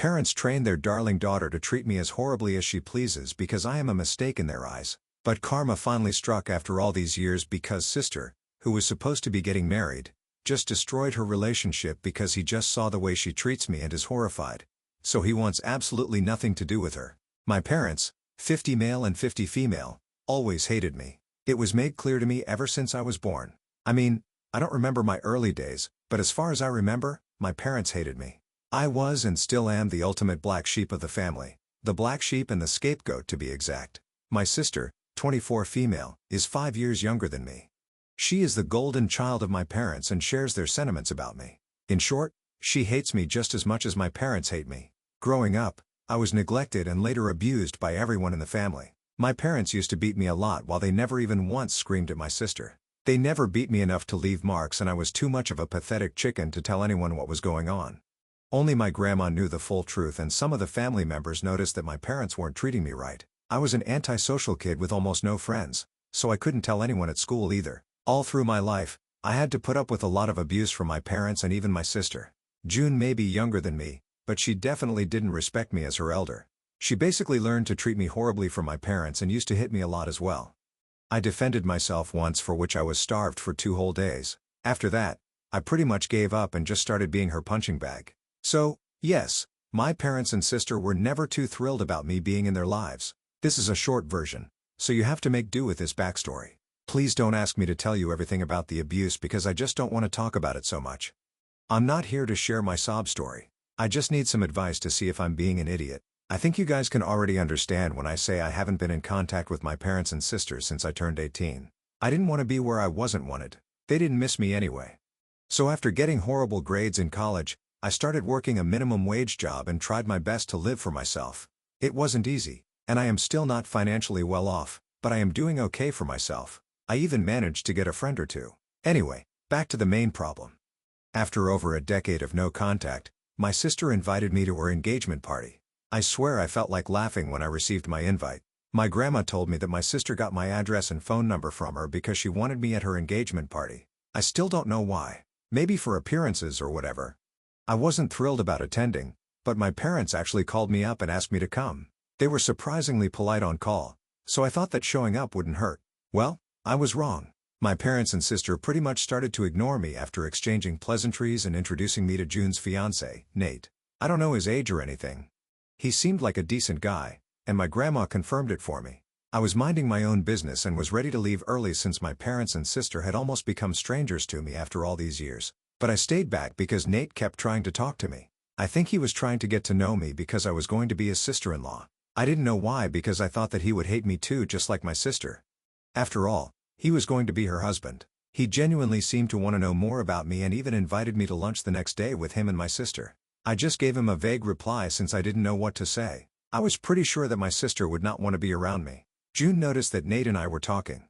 parents trained their darling daughter to treat me as horribly as she pleases because I am a mistake in their eyes. But karma finally struck after all these years because sister, who was supposed to be getting married, just destroyed her relationship because he just saw the way she treats me and is horrified. So he wants absolutely nothing to do with her. My parents, 50 male and 50 female, always hated me. It was made clear to me ever since I was born. I mean, I don't remember my early days, but as far as I remember, my parents hated me. I was and still am the ultimate black sheep of the family. The black sheep and the scapegoat to be exact. My sister, 24 female, is 5 years younger than me. She is the golden child of my parents and shares their sentiments about me. In short, she hates me just as much as my parents hate me. Growing up, I was neglected and later abused by everyone in the family. My parents used to beat me a lot while they never even once screamed at my sister. They never beat me enough to leave marks and I was too much of a pathetic chicken to tell anyone what was going on. Only my grandma knew the full truth and some of the family members noticed that my parents weren't treating me right. I was an antisocial kid with almost no friends, so I couldn't tell anyone at school either. All through my life, I had to put up with a lot of abuse from my parents and even my sister. June may be younger than me, but she definitely didn't respect me as her elder. She basically learned to treat me horribly from my parents and used to hit me a lot as well. I defended myself once for which I was starved for 2 whole days. After that, I pretty much gave up and just started being her punching bag. So, yes, my parents and sister were never too thrilled about me being in their lives. This is a short version, so you have to make do with this backstory. Please don't ask me to tell you everything about the abuse because I just don't want to talk about it so much. I'm not here to share my sob story. I just need some advice to see if I'm being an idiot. I think you guys can already understand when I say I haven't been in contact with my parents and sisters since I turned 18. I didn't want to be where I wasn't wanted. They didn't miss me anyway. So after getting horrible grades in college, I started working a minimum wage job and tried my best to live for myself. It wasn't easy, and I am still not financially well off, but I am doing okay for myself. I even managed to get a friend or two. Anyway, back to the main problem. After over a decade of no contact, my sister invited me to her engagement party. I swear I felt like laughing when I received my invite. My grandma told me that my sister got my address and phone number from her because she wanted me at her engagement party. I still don't know why. Maybe for appearances or whatever. I wasn't thrilled about attending, but my parents actually called me up and asked me to come. They were surprisingly polite on call, so I thought that showing up wouldn't hurt. Well, I was wrong. My parents and sister pretty much started to ignore me after exchanging pleasantries and introducing me to June's fiancé, Nate. I don't know his age or anything. He seemed like a decent guy, and my grandma confirmed it for me. I was minding my own business and was ready to leave early since my parents and sister had almost become strangers to me after all these years. But I stayed back because Nate kept trying to talk to me. I think he was trying to get to know me because I was going to be his sister-in-law. I didn't know why because I thought that he would hate me too just like my sister. After all, he was going to be her husband. He genuinely seemed to want to know more about me and even invited me to lunch the next day with him and my sister. I just gave him a vague reply since I didn't know what to say. I was pretty sure that my sister would not want to be around me. June noticed that Nate and I were talking.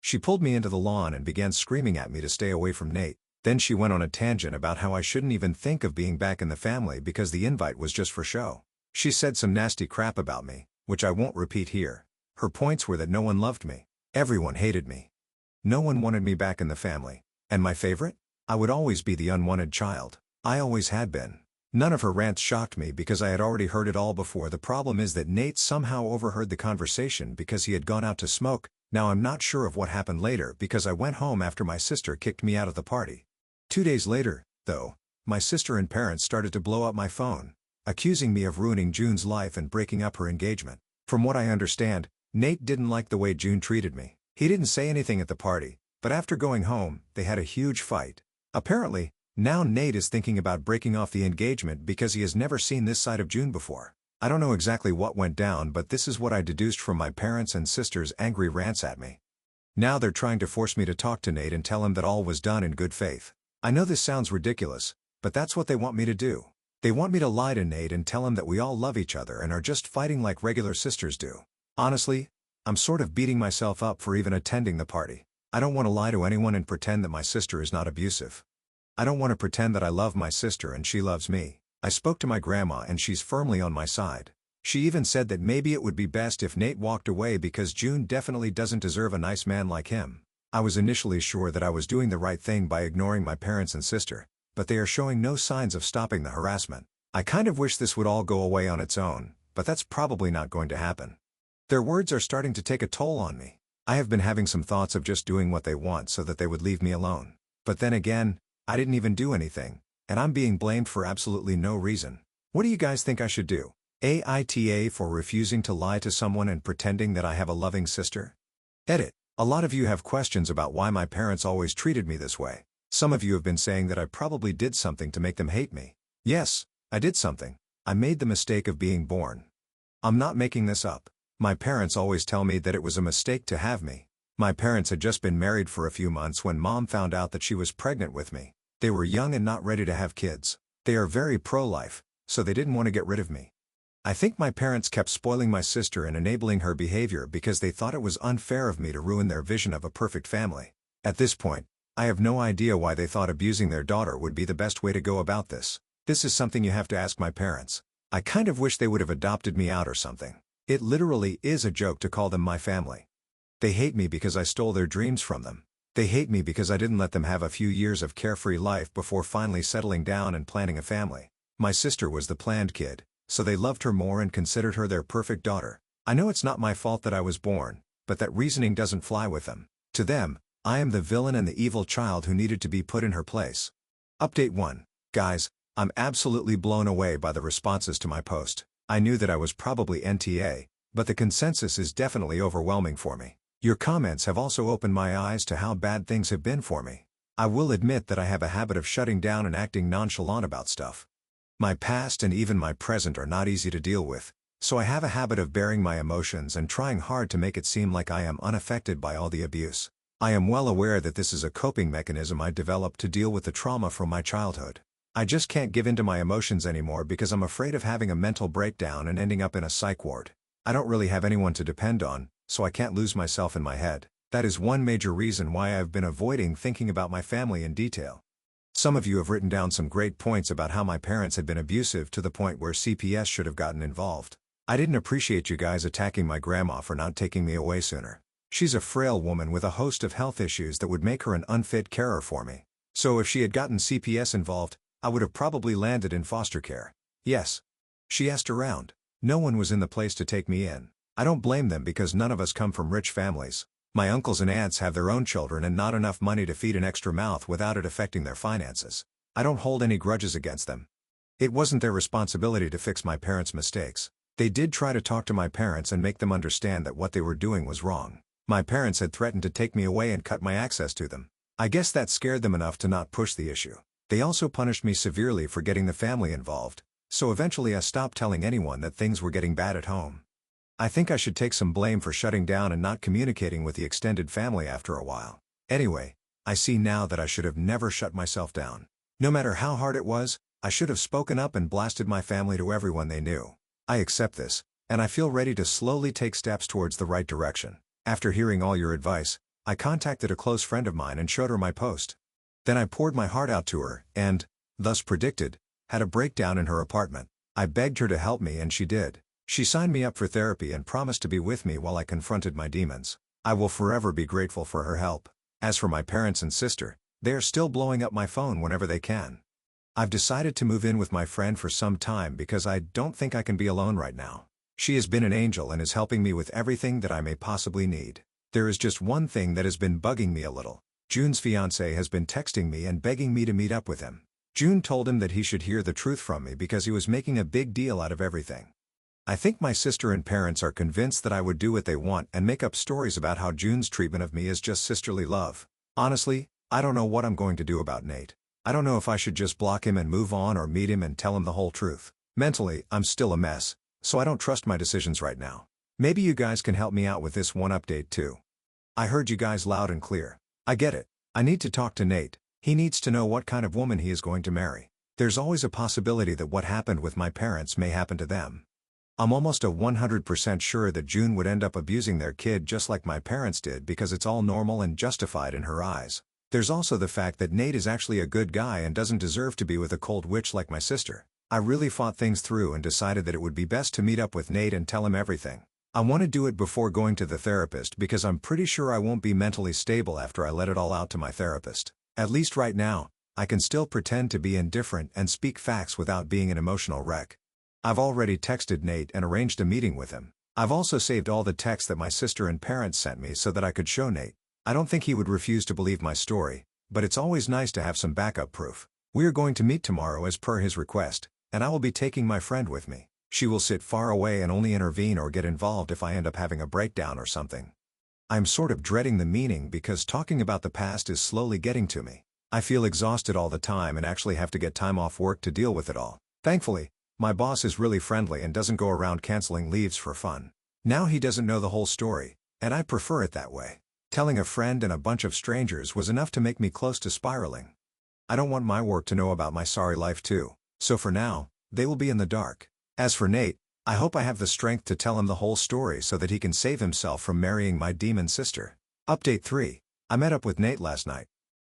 She pulled me into the lawn and began screaming at me to stay away from Nate. Then she went on a tangent about how I shouldn't even think of being back in the family because the invite was just for show. She said some nasty crap about me, which I won't repeat here. Her points were that no one loved me. Everyone hated me. No one wanted me back in the family. And my favorite? I would always be the unwanted child. I always had been. None of her rants shocked me because I had already heard it all before. The problem is that Nate somehow overheard the conversation because he had gone out to smoke. Now I'm not sure of what happened later because I went home after my sister kicked me out of the party. 2 days later, though, my sister and parents started to blow up my phone, accusing me of ruining June's life and breaking up her engagement. From what I understand, Nate didn't like the way June treated me. He didn't say anything at the party, but after going home, they had a huge fight. Apparently, now Nate is thinking about breaking off the engagement because he has never seen this side of June before. I don't know exactly what went down, but this is what I deduced from my parents and sister's angry rants at me. Now they're trying to force me to talk to Nate and tell him that all was done in good faith. I know this sounds ridiculous, but that's what they want me to do. They want me to lie to Nate and tell him that we all love each other and are just fighting like regular sisters do. Honestly, I'm sort of beating myself up for even attending the party. I don't want to lie to anyone and pretend that my sister is not abusive. I don't want to pretend that I love my sister and she loves me. I spoke to my grandma and she's firmly on my side. She even said that maybe it would be best if Nate walked away because June definitely doesn't deserve a nice man like him. I was initially sure that I was doing the right thing by ignoring my parents and sister, but they are showing no signs of stopping the harassment. I kind of wish this would all go away on its own, but that's probably not going to happen. Their words are starting to take a toll on me. I have been having some thoughts of just doing what they want so that they would leave me alone. But then again, I didn't even do anything, and I'm being blamed for absolutely no reason. What do you guys think I should do? AITA for refusing to lie to someone and pretending that I have a loving sister? Edit. A lot of you have questions about why my parents always treated me this way. Some of you have been saying that I probably did something to make them hate me. Yes, I did something. I made the mistake of being born. I'm not making this up. My parents always tell me that it was a mistake to have me. My parents had just been married for a few months when Mom found out that she was pregnant with me. They were young and not ready to have kids. They are very pro-life, so they didn't want to get rid of me. I think my parents kept spoiling my sister and enabling her behavior because they thought it was unfair of me to ruin their vision of a perfect family. At this point, I have no idea why they thought abusing their daughter would be the best way to go about this. This is something you have to ask my parents. I kind of wish they would have adopted me out or something. It literally is a joke to call them my family. They hate me because I stole their dreams from them. They hate me because I didn't let them have a few years of carefree life before finally settling down and planning a family. My sister was the planned kid, so they loved her more and considered her their perfect daughter. I know it's not my fault that I was born, but that reasoning doesn't fly with them. To them, I am the villain and the evil child who needed to be put in her place. Update 1. Guys, I'm absolutely blown away by the responses to my post. I knew that I was probably NTA, but the consensus is definitely overwhelming for me. Your comments have also opened my eyes to how bad things have been for me. I will admit that I have a habit of shutting down and acting nonchalant about stuff. My past and even my present are not easy to deal with, so I have a habit of bearing my emotions and trying hard to make it seem like I am unaffected by all the abuse. I am well aware that this is a coping mechanism I developed to deal with the trauma from my childhood. I just can't give in to my emotions anymore because I'm afraid of having a mental breakdown and ending up in a psych ward. I don't really have anyone to depend on, so I can't lose myself in my head. That is one major reason why I've been avoiding thinking about my family in detail. Some of you have written down some great points about how my parents had been abusive to the point where CPS should have gotten involved. I didn't appreciate you guys attacking my grandma for not taking me away sooner. She's a frail woman with a host of health issues that would make her an unfit carer for me. So if she had gotten CPS involved, I would have probably landed in foster care. Yes. She asked around. No one was in the place to take me in. I don't blame them because none of us come from rich families. My uncles and aunts have their own children and not enough money to feed an extra mouth without it affecting their finances. I don't hold any grudges against them. It wasn't their responsibility to fix my parents' mistakes. They did try to talk to my parents and make them understand that what they were doing was wrong. My parents had threatened to take me away and cut my access to them. I guess that scared them enough to not push the issue. They also punished me severely for getting the family involved, so eventually I stopped telling anyone that things were getting bad at home. I think I should take some blame for shutting down and not communicating with the extended family after a while. Anyway, I see now that I should have never shut myself down. No matter how hard it was, I should have spoken up and blasted my family to everyone they knew. I accept this, and I feel ready to slowly take steps towards the right direction. After hearing all your advice, I contacted a close friend of mine and showed her my post. Then I poured my heart out to her and, thus predicted, had a breakdown in her apartment. I begged her to help me and she did. She signed me up for therapy and promised to be with me while I confronted my demons. I will forever be grateful for her help. As for my parents and sister, they are still blowing up my phone whenever they can. I've decided to move in with my friend for some time because I don't think I can be alone right now. She has been an angel and is helping me with everything that I may possibly need. There is just one thing that has been bugging me a little. June's fiancé has been texting me and begging me to meet up with him. June told him that he should hear the truth from me because he was making a big deal out of everything. I think my sister and parents are convinced that I would do what they want and make up stories about how June's treatment of me is just sisterly love. Honestly, I don't know what I'm going to do about Nate. I don't know if I should just block him and move on or meet him and tell him the whole truth. Mentally, I'm still a mess, so I don't trust my decisions right now. Maybe you guys can help me out with this one update too. I heard you guys loud and clear. I get it. I need to talk to Nate. He needs to know what kind of woman he is going to marry. There's always a possibility that what happened with my parents may happen to them. I'm almost 100% sure that June would end up abusing their kid just like my parents did because it's all normal and justified in her eyes. There's also the fact that Nate is actually a good guy and doesn't deserve to be with a cold witch like my sister. I really fought things through and decided that it would be best to meet up with Nate and tell him everything. I want to do it before going to the therapist because I'm pretty sure I won't be mentally stable after I let it all out to my therapist. At least right now, I can still pretend to be indifferent and speak facts without being an emotional wreck. I've already texted Nate and arranged a meeting with him. I've also saved all the texts that my sister and parents sent me so that I could show Nate. I don't think he would refuse to believe my story, but it's always nice to have some backup proof. We are going to meet tomorrow as per his request, and I will be taking my friend with me. She will sit far away and only intervene or get involved if I end up having a breakdown or something. I'm sort of dreading the meeting because talking about the past is slowly getting to me. I feel exhausted all the time and actually have to get time off work to deal with it all. Thankfully, my boss is really friendly and doesn't go around canceling leaves for fun. Now he doesn't know the whole story, and I prefer it that way. Telling a friend and a bunch of strangers was enough to make me close to spiraling. I don't want my work to know about my sorry life too, so for now, they will be in the dark. As for Nate, I hope I have the strength to tell him the whole story so that he can save himself from marrying my demon sister. Update 3. I met up with Nate last night.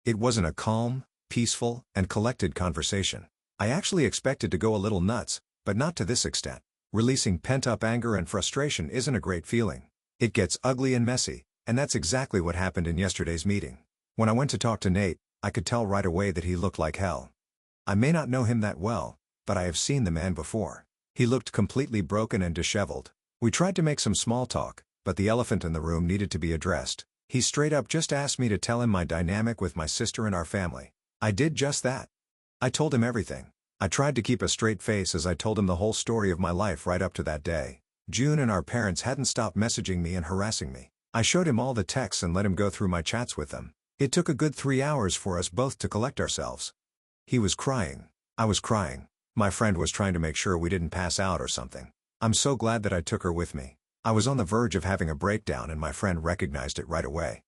It wasn't a calm, peaceful, and collected conversation. I actually expected to go a little nuts, but not to this extent. Releasing pent-up anger and frustration isn't a great feeling. It gets ugly and messy, and that's exactly what happened in yesterday's meeting. When I went to talk to Nate, I could tell right away that he looked like hell. I may not know him that well, but I have seen the man before. He looked completely broken and disheveled. We tried to make some small talk, but the elephant in the room needed to be addressed. He straight up just asked me to tell him my dynamic with my sister and our family. I did just that. I told him everything. I tried to keep a straight face as I told him the whole story of my life right up to that day. June and our parents hadn't stopped messaging me and harassing me. I showed him all the texts and let him go through my chats with them. It took a good 3 hours for us both to collect ourselves. He was crying. I was crying. My friend was trying to make sure we didn't pass out or something. I'm so glad that I took her with me. I was on the verge of having a breakdown and my friend recognized it right away.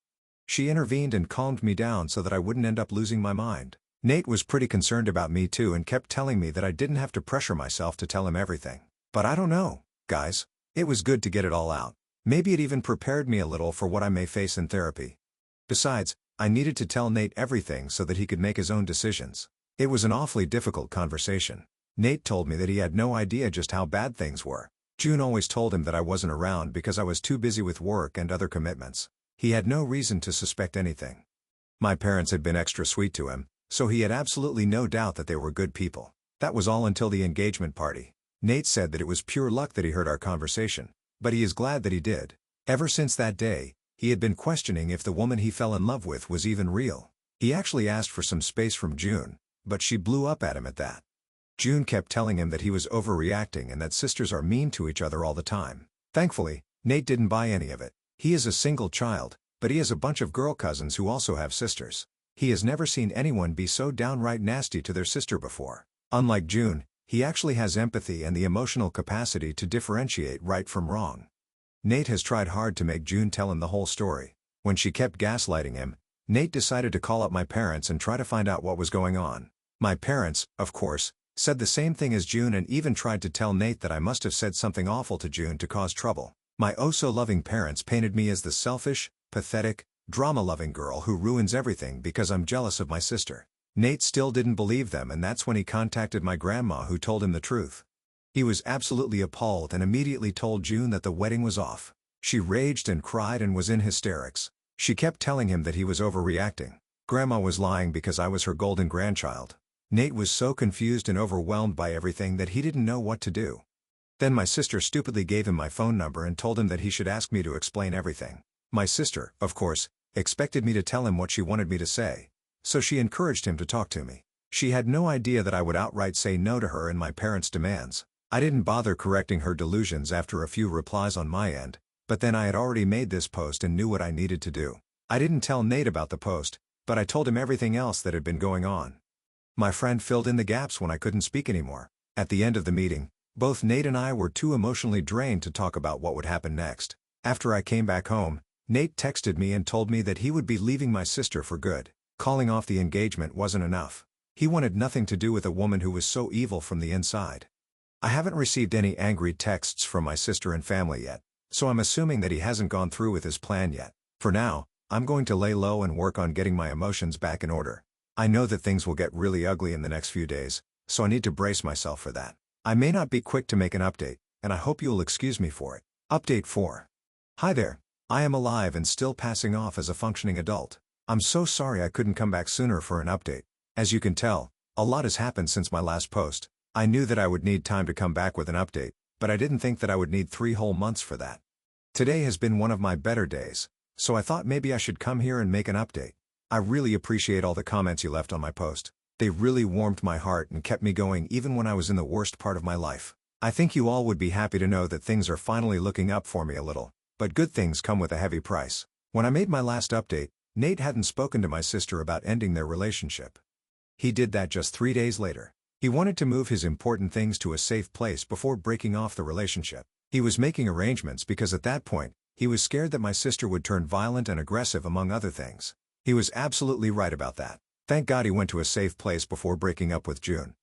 She intervened and calmed me down so that I wouldn't end up losing my mind. Nate was pretty concerned about me too and kept telling me that I didn't have to pressure myself to tell him everything. But I don't know, guys. It was good to get it all out. Maybe it even prepared me a little for what I may face in therapy. Besides, I needed to tell Nate everything so that he could make his own decisions. It was an awfully difficult conversation. Nate told me that he had no idea just how bad things were. June always told him that I wasn't around because I was too busy with work and other commitments. He had no reason to suspect anything. My parents had been extra sweet to him, so he had absolutely no doubt that they were good people. That was all until the engagement party. Nate said that it was pure luck that he heard our conversation, but he is glad that he did. Ever since that day, he had been questioning if the woman he fell in love with was even real. He actually asked for some space from June, but she blew up at him at that. June kept telling him that he was overreacting and that sisters are mean to each other all the time. Thankfully, Nate didn't buy any of it. He is a single child, but he has a bunch of girl cousins who also have sisters. He has never seen anyone be so downright nasty to their sister before. Unlike June, he actually has empathy and the emotional capacity to differentiate right from wrong. Nate has tried hard to make June tell him the whole story. When she kept gaslighting him, Nate decided to call up my parents and try to find out what was going on. My parents, of course, said the same thing as June and even tried to tell Nate that I must have said something awful to June to cause trouble. My oh-so-loving parents painted me as the selfish, pathetic, drama-loving girl who ruins everything because I'm jealous of my sister. Nate still didn't believe them, and that's when he contacted my grandma, who told him the truth. He was absolutely appalled and immediately told June that the wedding was off. She raged and cried and was in hysterics. She kept telling him that he was overreacting. Grandma was lying because I was her golden grandchild. Nate was so confused and overwhelmed by everything that he didn't know what to do. Then my sister stupidly gave him my phone number and told him that he should ask me to explain everything. My sister, of course, expected me to tell him what she wanted me to say, so she encouraged him to talk to me. She had no idea that I would outright say no to her and my parents' demands. I didn't bother correcting her delusions after a few replies on my end, but then I had already made this post and knew what I needed to do. I didn't tell Nate about the post, but I told him everything else that had been going on. My friend filled in the gaps when I couldn't speak anymore. At the end of the meeting, both Nate and I were too emotionally drained to talk about what would happen next. After I came back home, Nate texted me and told me that he would be leaving my sister for good. Calling off the engagement wasn't enough. He wanted nothing to do with a woman who was so evil from the inside. I haven't received any angry texts from my sister and family yet, so I'm assuming that he hasn't gone through with his plan yet. For now, I'm going to lay low and work on getting my emotions back in order. I know that things will get really ugly in the next few days, so I need to brace myself for that. I may not be quick to make an update, and I hope you'll excuse me for it. Update 4. Hi there. I am alive and still passing off as a functioning adult. I'm so sorry I couldn't come back sooner for an update. As you can tell, a lot has happened since my last post. I knew that I would need time to come back with an update, but I didn't think that I would need 3 whole months for that. Today has been one of my better days, so I thought maybe I should come here and make an update. I really appreciate all the comments you left on my post. They really warmed my heart and kept me going even when I was in the worst part of my life. I think you all would be happy to know that things are finally looking up for me a little, but good things come with a heavy price. When I made my last update, Nate hadn't spoken to my sister about ending their relationship. He did that just 3 days later. He wanted to move his important things to a safe place before breaking off the relationship. He was making arrangements because at that point, he was scared that my sister would turn violent and aggressive among other things. He was absolutely right about that. Thank God he went to a safe place before breaking up with June.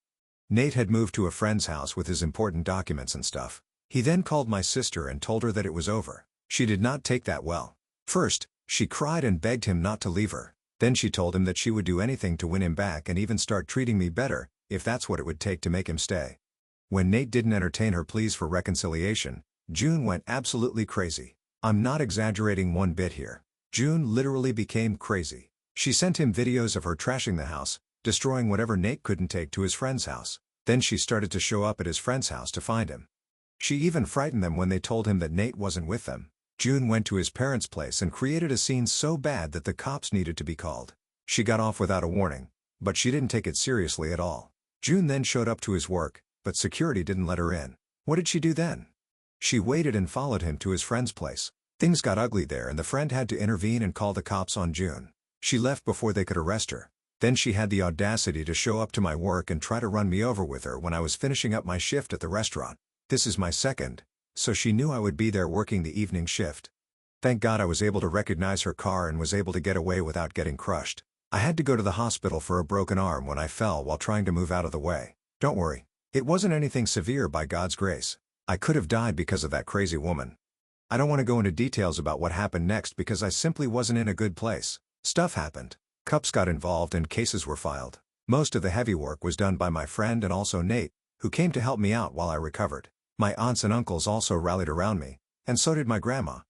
Nate had moved to a friend's house with his important documents and stuff. He then called my sister and told her that it was over. She did not take that well. First, she cried and begged him not to leave her. Then she told him that she would do anything to win him back and even start treating me better, if that's what it would take to make him stay. When Nate didn't entertain her pleas for reconciliation, June went absolutely crazy. I'm not exaggerating one bit here. June literally became crazy. She sent him videos of her trashing the house, destroying whatever Nate couldn't take to his friend's house. Then she started to show up at his friend's house to find him. She even frightened them when they told him that Nate wasn't with them. June went to his parents' place and created a scene so bad that the cops needed to be called. She got off without a warning, but she didn't take it seriously at all. June then showed up to his work, but security didn't let her in. What did she do then? She waited and followed him to his friend's place. Things got ugly there and the friend had to intervene and call the cops on June. She left before they could arrest her. Then she had the audacity to show up to my work and try to run me over with her when I was finishing up my shift at the restaurant. This is my second, so she knew I would be there working the evening shift. Thank God I was able to recognize her car and was able to get away without getting crushed. I had to go to the hospital for a broken arm when I fell while trying to move out of the way. Don't worry, it wasn't anything severe by God's grace. I could have died because of that crazy woman. I don't want to go into details about what happened next because I simply wasn't in a good place. Stuff happened. Cops got involved and cases were filed. Most of the heavy work was done by my friend and also Nate, who came to help me out while I recovered. My aunts and uncles also rallied around me, and so did my grandma.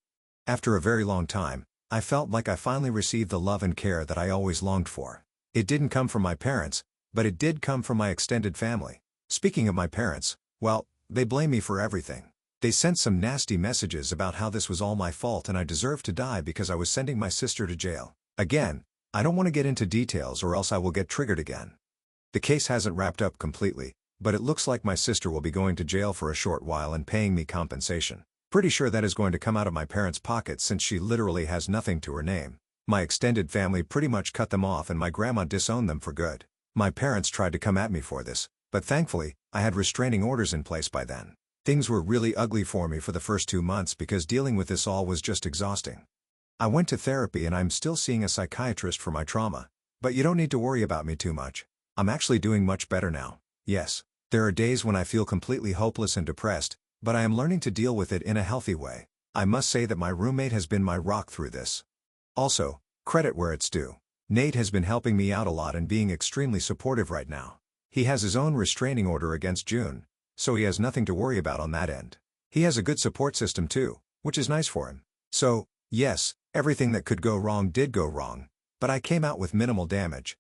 After a very long time, I felt like I finally received the love and care that I always longed for. It didn't come from my parents, but it did come from my extended family. Speaking of my parents, well, they blame me for everything. They sent some nasty messages about how this was all my fault and I deserved to die because I was sending my sister to jail. Again, I don't want to get into details or else I will get triggered again. The case hasn't wrapped up completely, but it looks like my sister will be going to jail for a short while and paying me compensation. Pretty sure that is going to come out of my parents' pockets since she literally has nothing to her name. My extended family pretty much cut them off and my grandma disowned them for good. My parents tried to come at me for this, but thankfully, I had restraining orders in place by then. Things were really ugly for me for the first 2 months because dealing with this all was just exhausting. I went to therapy and I'm still seeing a psychiatrist for my trauma. But you don't need to worry about me too much. I'm actually doing much better now. Yes, there are days when I feel completely hopeless and depressed, but I am learning to deal with it in a healthy way. I must say that my roommate has been my rock through this. Also, credit where it's due. Nate has been helping me out a lot and being extremely supportive right now. He has his own restraining order against June, so he has nothing to worry about on that end. He has a good support system too, which is nice for him. So, yes, everything that could go wrong did go wrong, but I came out with minimal damage.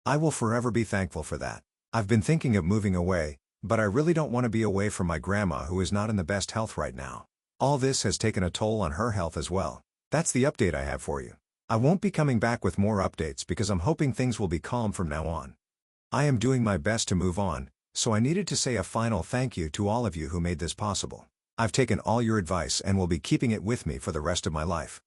I will forever be thankful for that. I've been thinking of moving away, but I really don't want to be away from my grandma who is not in the best health right now. All this has taken a toll on her health as well. That's the update I have for you. I won't be coming back with more updates because I'm hoping things will be calm from now on. I am doing my best to move on, so I needed to say a final thank you to all of you who made this possible. I've taken all your advice and will be keeping it with me for the rest of my life.